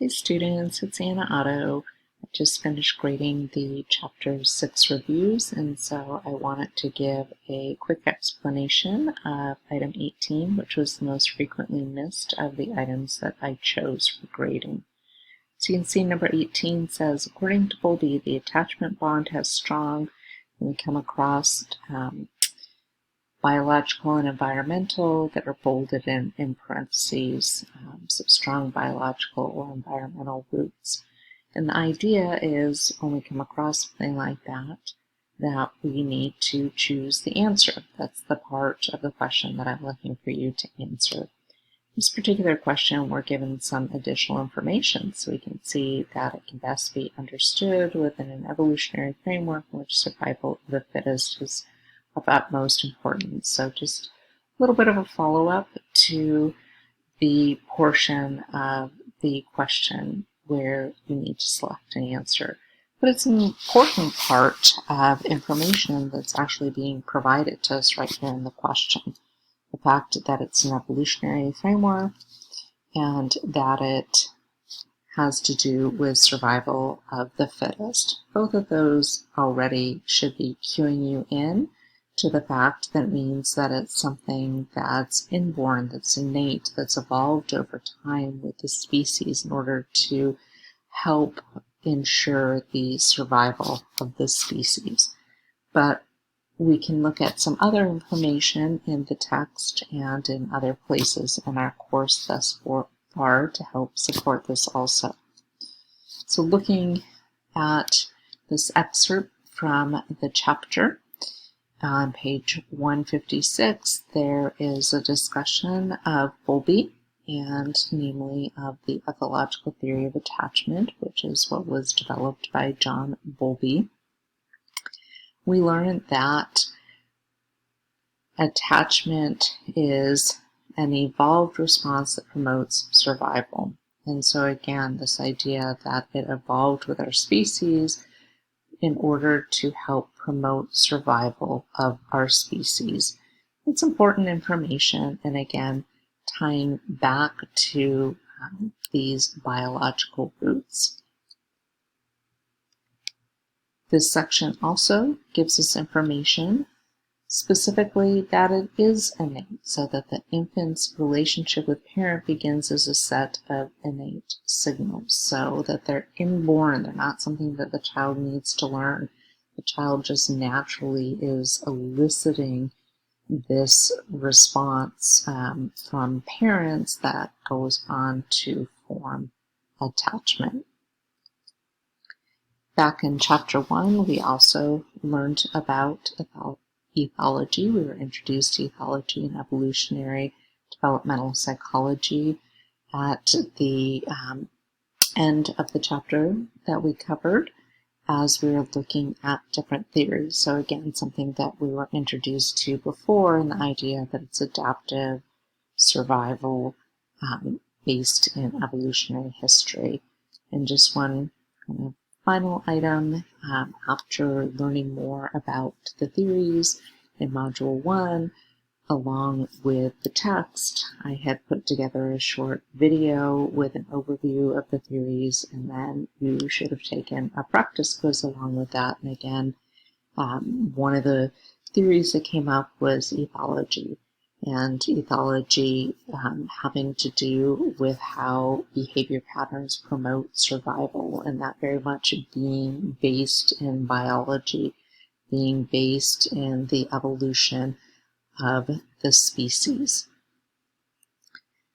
Hey students, it's Anna Otto. I just finished grading the Chapter 6 reviews, and so I wanted to give a quick explanation of item 18, which was the most frequently missed of the items that I chose for grading. So you can see number 18 says, according to Bowlby, the attachment bond has strong, and we come across biological and environmental that are bolded in parentheses, some strong biological or environmental roots. And the idea is when we come across something like that, that we need to choose the answer. That's the part of the question that I'm looking for you to answer. This particular question, we're given some additional information so we can see that it can best be understood within an evolutionary framework in which survival of the fittest is of utmost importance. So just a little bit of a follow-up to the portion of the question where you need to select an answer. But it's an important part of information that's actually being provided to us right here in the question. The fact that it's an evolutionary framework and that it has to do with survival of the fittest. Both of those already should be cueing you in to the fact that means that it's something that's inborn, that's innate, that's evolved over time with the species in order to help ensure the survival of the species. But we can look at some other information in the text and in other places in our course thus far to help support this also. So looking at this excerpt from the chapter, on page 156, there is a discussion of Bowlby, and namely of the ethological theory of attachment, which is what was developed by John Bowlby. We learned that attachment is an evolved response that promotes survival. And so again, this idea that it evolved with our species in order to help promote survival of our species. It's important information, and again, tying back to these biological roots. This section also gives us information specifically that it is innate, so that the infant's relationship with parent begins as a set of innate signals, so that they're inborn, they're not something that the child needs to learn. The child just naturally is eliciting this response from parents that goes on to form attachment. Back in chapter 1, we also learned about ethology. We were introduced to ethology and evolutionary developmental psychology at the end of the chapter that we covered as we were looking at different theories. So again, something that we were introduced to before, and the idea that it's adaptive survival based in evolutionary history. And just one kind of final item, after learning more about the theories in Module 1, along with the text, I had put together a short video with an overview of the theories, and then you should have taken a practice quiz along with that. And again, one of the theories that came up was ethology, and ethology having to do with how behavior patterns promote survival, and that very much being based in biology, being based in the evolution of the species.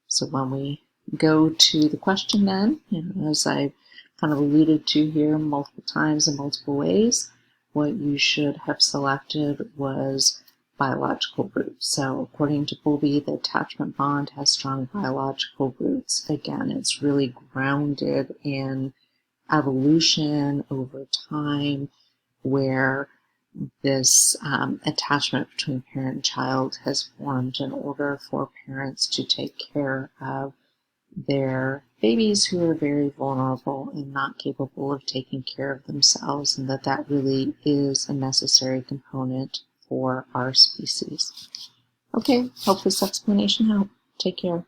So when we go to the question then, as I kind of alluded to here multiple times in multiple ways, what you should have selected was biological roots. So according to Bowlby, the attachment bond has strong biological roots. Again, it's really grounded in evolution over time, where this attachment between parent and child has formed in order for parents to take care of their babies who are very vulnerable and not capable of taking care of themselves, and that really is a necessary component for our species. Okay, hope this explanation helped. Take care.